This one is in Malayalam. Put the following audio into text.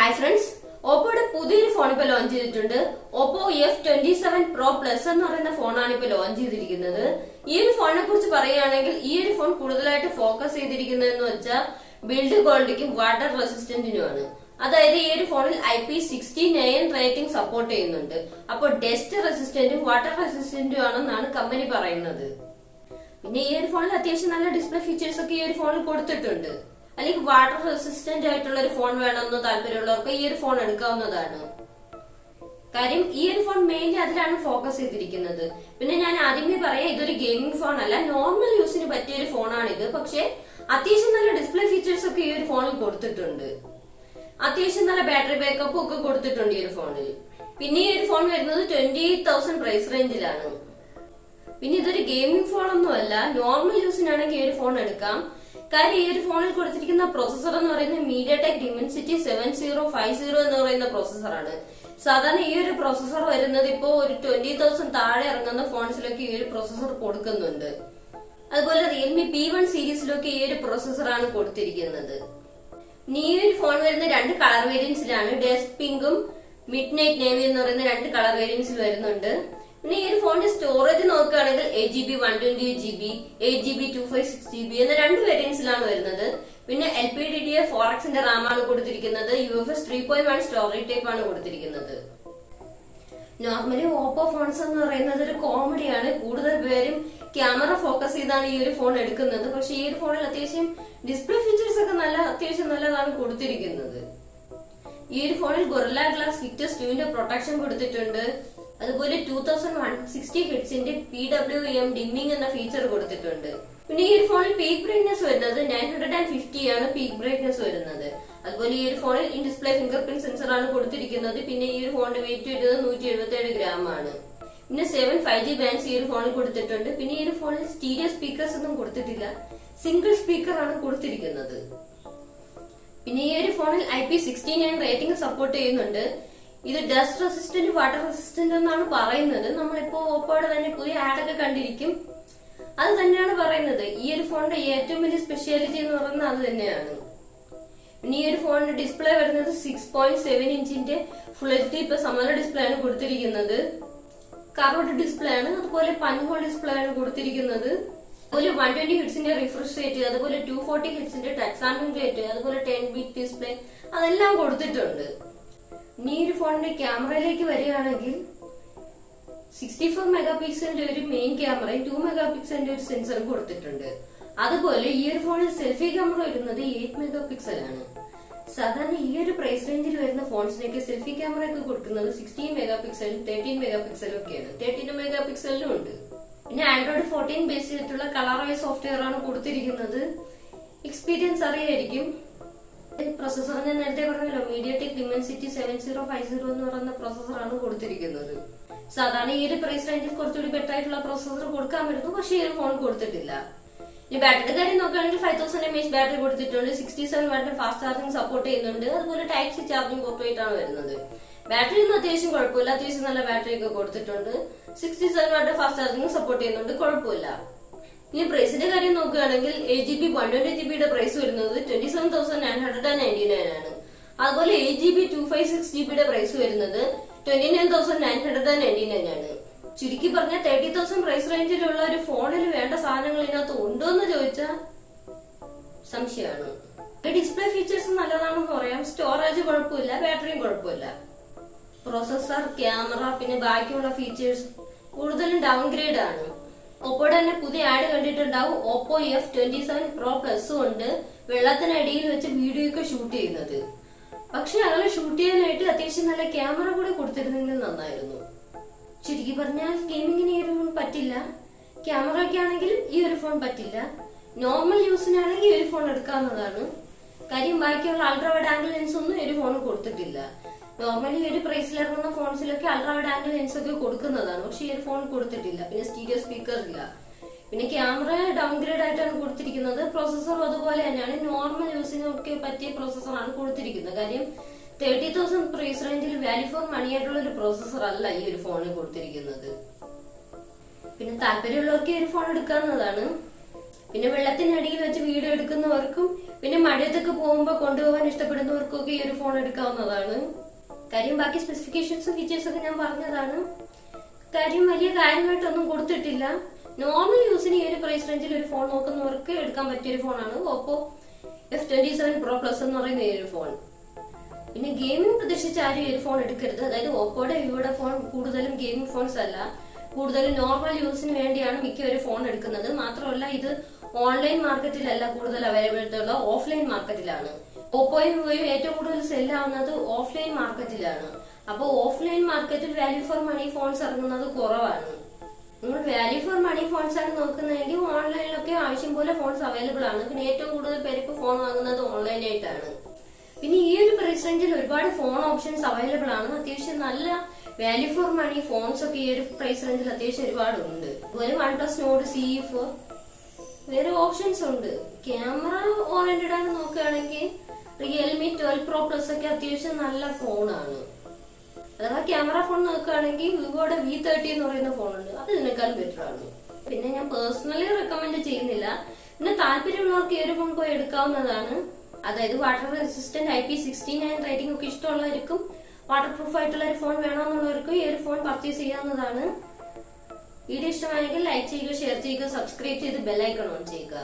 ഹായ് ഫ്രണ്ട്സ്, ഓപ്പോയുടെ പുതിയൊരു ഫോൺ ഇപ്പൊ ലോഞ്ച് ചെയ്തിട്ടുണ്ട്. ഓപ്പോ F27 Pro Plus എന്ന് പറയുന്ന ഫോണാണ് ഇപ്പൊ ലോഞ്ച് ചെയ്തിരിക്കുന്നത്. ഈ ഒരു ഫോണിനെ കുറിച്ച് പറയുകയാണെങ്കിൽ ഈ ഒരു ഫോൺ കൂടുതലായിട്ട് ഫോക്കസ് ചെയ്തിരിക്കുന്നതെന്ന് വെച്ചാൽ ബിൽഡ് ക്വാളിറ്റിക്കും വാട്ടർ റെസിസ്റ്റന്റിനുമാണ്. അതായത് ഈ ഒരു ഫോണിൽ IP69 റേറ്റിംഗ് സപ്പോർട്ട് ചെയ്യുന്നുണ്ട്. അപ്പോൾ ഡസ്റ്റ് റെസിസ്റ്റന്റും വാട്ടർ റെസിസ്റ്റന്റും ആണെന്നാണ് കമ്പനി പറയുന്നത്. പിന്നെ ഈ ഒരു ഫോണിൽ അത്യാവശ്യം നല്ല ഡിസ്പ്ലേ ഫീച്ചേഴ്സ് ഒക്കെ ഈ ഒരു ഫോണിൽ കൊടുത്തിട്ടുണ്ട്. അല്ലെങ്കിൽ വാട്ടർ റെസിസ്റ്റന്റ് ആയിട്ടുള്ള ഒരു ഫോൺ വേണമെന്ന് താല്പര്യമുള്ളവർക്ക് ഈ ഒരു ഫോൺ എടുക്കാവുന്നതാണ്. കാര്യം ഈ ഒരു ഫോൺ മെയിൻലി അതിലാണ് ഫോക്കസ് ചെയ്തിരിക്കുന്നത്. പിന്നെ ഞാൻ ആദ്യമേ പറയാം, ഇതൊരു ഗെയിമിംഗ് ഫോൺ അല്ല, നോർമൽ യൂസിന് പറ്റിയ ഒരു ഫോണാണിത്. പക്ഷെ അത്യാവശ്യം നല്ല ഡിസ്പ്ലേ ഫീച്ചേഴ്സ് ഒക്കെ ഈ ഒരു ഫോണിൽ കൊടുത്തിട്ടുണ്ട്. അത്യാവശ്യം നല്ല ബാറ്ററി ബാക്കപ്പും ഒക്കെ കൊടുത്തിട്ടുണ്ട് ഈ ഒരു ഫോണിൽ. പിന്നെ ഈ ഒരു ഫോൺ വരുന്നത് 28,000 പ്രൈസ് റേഞ്ചിലാണ്. പിന്നെ ഇതൊരു ഗെയിമിംഗ് ഫോൺ ഒന്നും അല്ല, നോർമൽ യൂസിനാണെങ്കിൽ ഈ ഒരു ഫോൺ എടുക്കാം. കാര്യം ഈ ഒരു ഫോണിൽ കൊടുത്തിരിക്കുന്ന പ്രോസസർ എന്ന് പറയുന്നത് MediaTek Dimensity 7050 എന്ന് പറയുന്ന പ്രോസസറാണ്. സാധാരണ ഈ ഒരു പ്രോസസർ വരുന്നത് ഇപ്പോ ഒരു 20,000 താഴെ ഇറങ്ങുന്ന ഫോൺസിലൊക്കെ ഈ ഒരു പ്രോസസർ കൊടുക്കുന്നുണ്ട്. അതുപോലെ Realme P1 സീരീസിലൊക്കെ ഈ ഒരു പ്രോസസറാണ് കൊടുത്തിരിക്കുന്നത്. ഈ ഒരു ഫോൺ വരുന്ന രണ്ട് കളർ വേരിയൻസിലാണ്. ഡസ്റ്റ് പിങ്കും മിഡ് നൈറ്റ് നേവി എന്ന് പറയുന്ന രണ്ട് കളർ വേരിയൻസിൽ വരുന്നുണ്ട്. പിന്നെ ഈ ഒരു ഫോണിന്റെ സ്റ്റോറേജ് നോക്കുകയാണെങ്കിൽ 8GB 128GB 8GB 256GB എന്ന രണ്ട് വേരിയൻസിലാണ് വരുന്നത്. പിന്നെ LPDDR4X റാം ആണ് കൊടുത്തിരിക്കുന്നത്. UFS 3.1 സ്റ്റോറേജ് ടൈപ്പ് ആണ് കൊടുത്തിരിക്കുന്നത്. നോർമലി ഓപ്പോ ഫോൺസ് എന്ന് പറയുന്നത് ഒരു കോമഡിയാണ്. കൂടുതൽ പേരും ക്യാമറ ഫോക്കസ് ചെയ്താണ് ഈ ഒരു ഫോൺ എടുക്കുന്നത്. പക്ഷെ ഈ ഒരു ഫോണിൽ അത്യാവശ്യം ഡിസ്പ്ലേ ഫീച്ചേഴ്സ് ഒക്കെ അത്യാവശ്യം നല്ലതാണ് കൊടുത്തിരിക്കുന്നത്. ഈ ഒരു ഫോണിൽ ഗൊറില്ല ഗ്ലാസ് വിക്ടസ് 2ന്റെ പ്രൊട്ടക്ഷൻ കൊടുത്തിട്ടുണ്ട്. അതുപോലെ 2160 ഹെഡ്സിന്റെ PWM ഡിമ്മിങ് എന്ന ഫീച്ചർ കൊടുത്തിട്ടുണ്ട്. പിന്നെ ഈ ഒരു ഫോണിൽ പീക്ക് ബ്രൈറ്റ്നസ് വരുന്നത് 950 ആണ് പീക്ക് ബ്രൈറ്റ്നസ് വരുന്നത്. അതുപോലെ ഈ ഒരു ഫോണിൽ in display finger print sensor ആണ് കൊടുത്തിരിക്കുന്നത്. പിന്നെ ഈ ഒരു ഫോണിന്റെ വെയിറ്റ് വരുന്നത് 177 ഗ്രാം ആണ്. പിന്നെ 7 5G ബാൻഡ്സ് ഈ ഒരു ഫോണിൽ കൊടുത്തിട്ടുണ്ട്. പിന്നെ ഈ ഒരു ഫോണിൽ സ്റ്റീരിയോ സ്പീക്കേഴ്സ് ഒന്നും കൊടുത്തിട്ടില്ല, സിംഗിൾ സ്പീക്കർ ആണ് കൊടുത്തിരിക്കുന്നത്. പിന്നെ ഈ ഒരു ഫോണിൽ IP69 റേറ്റിംഗ് സപ്പോർട്ട് ചെയ്യുന്നുണ്ട്. ഇത് ഡസ്റ്റ് റെസിസ്റ്റന്റ് വാട്ടർ റെസിസ്റ്റന്റ് എന്നാണ് പറയുന്നത്. നമ്മളിപ്പോ ഓപ്പോയുടെ തന്നെ പുതിയ ആഡൊക്കെ കണ്ടിരിക്കും, അത് തന്നെയാണ് പറയുന്നത്. ഈ ഒരു ഫോണിന്റെ ഏറ്റവും വലിയ സ്പെഷ്യാലിറ്റി എന്ന് പറയുന്നത് അത് തന്നെയാണ്. പിന്നെ ഈ ഒരു ഫോണിന്റെ ഡിസ്പ്ലേ വരുന്നത് 6.7 ഇഞ്ചിന്റെ ഫുൾ HD സമല ഡിസ്പ്ലേ ആണ് കൊടുത്തിരിക്കുന്നത്. കർവ്ഡ് ഡിസ്പ്ലേ ആണ്. അതുപോലെ പഞ്ച് ഹോൾ ഡിസ്പ്ലേ ആണ് കൊടുത്തിരിക്കുന്നത്. അതുപോലെ 120 ഹെഡ്സിന്റെ റിഫ്രഷ് റേറ്റ്, അതുപോലെ 240 ഹെഡ്സിന്റെ ടച്ച് സാമ്പിളിംഗ് റേറ്റ്, അതുപോലെ 10-bit ഡിസ്പ്ലേ അതെല്ലാം കൊടുത്തിട്ടുണ്ട്. ഇനി ഈ ഒരു ഫോണിന്റെ ക്യാമറയിലേക്ക് വരികയാണെങ്കിൽ 64 മെഗാ പിക്സലിന്റെ ഒരു മെയിൻ ക്യാമറയും 2 മെഗാ പിക്സലിന്റെ ഒരു സെൻസറും കൊടുത്തിട്ടുണ്ട്. അതുപോലെ ഈ ഒരു ഫോണിൽ സെൽഫി ക്യാമറ വരുന്നത് 8 മെഗാ പിക്സൽ ആണ്. സാധാരണ ഈ ഒരു പ്രൈസ് റേഞ്ചിൽ വരുന്ന ഫോൺസിനൊക്കെ സെൽഫി ക്യാമറ ഒക്കെ കൊടുക്കുന്നത് 16 മെഗാ പിക്സലും 13 മെഗാ പിക്സലും ഒക്കെയാണ്. 13 മെഗാ പിക്സലിലും ഉണ്ട്. പിന്നെ Android 14 ബേസ് ചെയ്തിട്ടുള്ള കളർവൈ സോഫ്റ്റ്വെയർ ആണ് കൊടുത്തിരിക്കുന്നത്. എക്സ്പീരിയൻസ് അറിയായിരിക്കും. പ്രോസസർ ഞാൻ നേരത്തെ പറഞ്ഞല്ലോ, MediaTek Dimensity 7050 എന്ന് പറയുന്ന പ്രോസസറാണ് കൊടുത്തിരിക്കുന്നത്. സാധാരണ ഈ ഒരു പ്രൈസ് റേഞ്ചിൽ കുറച്ചുകൂടി ബെറ്റർ ആയിട്ടുള്ള പ്രോസസർ കൊടുക്കാൻ പറ്റുന്നു, പക്ഷേ ഈ ഒരു ഫോൺ കൊടുത്തിട്ടില്ല. ഇനി ബാറ്ററിയുടെ കാര്യം നോക്കുകയാണെങ്കിൽ 5000 mAh ബാറ്ററി കൊടുത്തിട്ടുണ്ട്. 67 വാട്ട് ഫാസ്റ്റ് ചാർജിംഗ് സപ്പോർട്ട് ചെയ്യുന്നുണ്ട്. അതുപോലെ Type C ചാർജിംഗ് പോർട്ട് ആണ് വരുന്നത്. ബാറ്ററി ഒന്നും അത്യാവശ്യം കുഴപ്പമില്ല, അത്യാവശ്യം നല്ല ബാറ്ററി ഒക്കെ കൊടുത്തിട്ടുണ്ട്. 67 വാട്ട് ഫാസ്റ്റ് ചാർജിംഗ് സപ്പോർട്ട് ചെയ്യുന്നുണ്ട്, കുഴപ്പമില്ല. ഇനി പ്രൈസിന്റെ കാര്യം നോക്കുകയാണെങ്കിൽ 8GB 128GB പ്രൈസ് വരുന്നത് 27,999 ആണ്. അതുപോലെ 8GB 256GB പ്രൈസ് വരുന്നത് 29,999 ആണ്. ചുരുക്കി പറഞ്ഞാൽ 30,000 പ്രൈസ് റേഞ്ചിലുള്ള ഒരു ഫോണിൽ വേണ്ട സാധനങ്ങൾ ഇതിനകത്ത് ഉണ്ടോ എന്ന് ചോദിച്ചാൽ സംശയമാണ്. ഡിസ്പ്ലേ ഫീച്ചേഴ്സ് നല്ലതാണെന്ന് പറയാം, സ്റ്റോറേജ് കുഴപ്പമില്ല, ബാറ്ററിയും കുഴപ്പമില്ല. പ്രോസസർ, ക്യാമറ, പിന്നെ ബാക്കിയുള്ള ഫീച്ചേഴ്സ് കൂടുതലും ഡൗൺഗ്രേഡ് ആണ്. ഓപ്പോയുടെ തന്നെ പുതിയ ആഡ് കണ്ടിട്ടുണ്ടാവും. ഓപ്പോ F27 Pro Plus കൊണ്ട് വെള്ളത്തിനടിയിൽ വെച്ച് വീഡിയോ ഒക്കെ ഷൂട്ട് ചെയ്യുന്നത്. പക്ഷെ അങ്ങനെ ഷൂട്ട് ചെയ്യാനായിട്ട് അത്യാവശ്യം നല്ല ക്യാമറ കൂടെ കൊടുത്തിരുന്നെങ്കിൽ നന്നായിരുന്നു. ചുരുക്കി പറഞ്ഞാൽ ഗെയിമിങ്ങിന് ഈ ഒരു ഫോൺ പറ്റില്ല, ക്യാമറ ഒക്കെ ആണെങ്കിലും ഈ ഒരു ഫോൺ പറ്റില്ല. നോർമൽ യൂസിനാണെങ്കിൽ ഈ ഒരു ഫോൺ എടുക്കാവുന്നതാണ്. കാര്യം ബാക്കിയുള്ള അൾട്രാ വൈഡ് ആംഗിൾ ലെൻസ് ഒന്നും ഈ ഒരു ഫോൺ കൊടുത്തിട്ടില്ല. നോർമലി ഈ ഒരു പ്രൈസിൽ ഇറങ്ങുന്ന ഫോൺസിലൊക്കെ അൾട്രാ വൈഡ് ആംഗിൾ ലെൻസ് ഒക്കെ കൊടുക്കുന്നതാണ്, പക്ഷെ ഈ ഒരു ഫോൺ കൊടുത്തിട്ടില്ല. പിന്നെ സ്റ്റീരിയോ സ്പീക്കർ ഇല്ല. പിന്നെ ക്യാമറ ഡൗൺഗ്രേഡ് ആയിട്ടാണ് കൊടുത്തിരിക്കുന്നത്. പ്രോസസർ അതുപോലെ തന്നെയാണ്, നോർമൽ യൂസിനൊക്കെ പറ്റിയ പ്രോസസറാണ് കൊടുത്തിരിക്കുന്നത്. കാര്യം 30,000 പ്രൈസ് റേഞ്ചിൽ വാല്യൂ ഫോർ മണി ആയിട്ടുള്ള ഒരു പ്രോസസർ അല്ല ഈ ഒരു ഫോണിൽ കൊടുത്തിരിക്കുന്നത്. പിന്നെ താല്പര്യമുള്ളവർക്ക് ഈ ഒരു ഫോൺ എടുക്കാവുന്നതാണ്. പിന്നെ വെള്ളത്തിനടിയിൽ വെച്ച് വീഡിയോ എടുക്കുന്നവർക്കും പിന്നെ മഴയത്തൊക്കെ പോകുമ്പോൾ കൊണ്ടുപോകാൻ ഇഷ്ടപ്പെടുന്നവർക്കൊക്കെ ഈ ഒരു ഫോൺ എടുക്കാവുന്നതാണ്. കാര്യം ബാക്കി സ്പെസിഫിക്കേഷൻസും ഫീച്ചേഴ്സും ഒക്കെ ഞാൻ പറഞ്ഞതാണ്. കാര്യം വലിയ കാര്യമായിട്ടൊന്നും കൊടുത്തിട്ടില്ല. നോർമൽ യൂസിന് ഈ ഒരു പ്രൈസ് റേഞ്ചിൽ ഒരു ഫോൺ നോക്കുന്നവർക്ക് എടുക്കാൻ പറ്റിയ ഒരു ഫോണാണ് ഓപ്പോ F27 Pro Plus എന്ന് പറയുന്ന ഈ ഒരു ഫോൺ. പിന്നെ ഗെയിമിംഗ് പ്രതീക്ഷിച്ച് ആരും ഈ ഒരു ഫോൺ എടുക്കരുത്. അതായത് ഓപ്പോയുടെ വിവോയുടെ ഫോൺ കൂടുതലും ഗെയിമിംഗ് ഫോൺസ് അല്ല, കൂടുതലും നോർമൽ യൂസിന് വേണ്ടിയാണ് മിക്ക ഒരു ഫോൺ എടുക്കുന്നത്. മാത്രമല്ല ഇത് ഓൺലൈൻ മാർക്കറ്റിലല്ല കൂടുതൽ അവൈലബിലിറ്റി ഉള്ള ഓഫ്ലൈൻ മാർക്കറ്റിലാണ്. ഓപ്പോയും വിവോയും ഏറ്റവും കൂടുതൽ സെല്ലാവുന്നത് ഓഫ്ലൈൻ മാർക്കറ്റിലാണ്. അപ്പൊ ഓഫ്ലൈൻ മാർക്കറ്റിൽ വാല്യൂ ഫോർ മണി ഫോൺസ് ഇറങ്ങുന്നത് കുറവാണ്. നിങ്ങൾ വാല്യൂ ഫോർ മണി ഫോൺസ് ആണ് നോക്കുന്നതെങ്കിൽ ഓൺലൈനിലൊക്കെ ആവശ്യം പോലെ ഫോൺസ് അവൈലബിൾ ആണ്. പിന്നെ ഏറ്റവും കൂടുതൽ പേര് ഇപ്പൊ ഫോൺ വാങ്ങുന്നത് ഓൺലൈനായിട്ടാണ്. പിന്നെ ഈ ഒരു പ്രൈസ് റേഞ്ചിൽ ഒരുപാട് ഫോൺ ഓപ്ഷൻസ് അവൈലബിൾ ആണ്. അത്യാവശ്യം നല്ല വാല്യൂ ഫോർ മണി ഫോൺസ് ഒക്കെ ഈ ഒരു പ്രൈസ് റേഞ്ചിൽ അത്യാവശ്യം ഒരുപാടുണ്ട്. അതുപോലെ OnePlus Nord CE4 വേറെ ഓപ്ഷൻസ് ഉണ്ട്. ക്യാമറ ഓറിയന്റഡ് ആണ് നോക്കുകയാണെങ്കിൽ Realme 12 Pro Plus ഒക്കെ അത്യാവശ്യം നല്ല ഫോണാണ്. അഥവാ ക്യാമറ ഫോൺ നോക്കുകയാണെങ്കിൽ വിവോയുടെ V30 എന്ന് പറയുന്ന ഫോണുണ്ട്, അത് ഇതിനേക്കാളും ബെറ്റർ ആണ്. പിന്നെ ഞാൻ പേഴ്സണലി റെക്കമെൻഡ് ചെയ്യുന്നില്ല. പിന്നെ താല്പര്യമുള്ളവർക്ക് ഈ ഒരു ഫോൺ പോയി എടുക്കാവുന്നതാണ്. അതായത് വാട്ടർ റെസിസ്റ്റന്റ് IP69 റേറ്റിംഗ് ഒക്കെ ഇഷ്ടമുള്ളവർക്കും വാട്ടർ പ്രൂഫ് ആയിട്ടുള്ള ഒരു ഫോൺ വേണമെന്നുള്ളവർക്കും ഈ ഒരു ഫോൺ പർച്ചേസ് ചെയ്യാവുന്നതാണ്. വീഡിയോ ഇഷ്ടമായെങ്കിൽ ലൈക്ക് ചെയ്യുക, ഷെയർ ചെയ്യുക, സബ്സ്ക്രൈബ് ചെയ്ത് ബെൽ ഐക്കൺ ഓൺ ചെയ്യുക.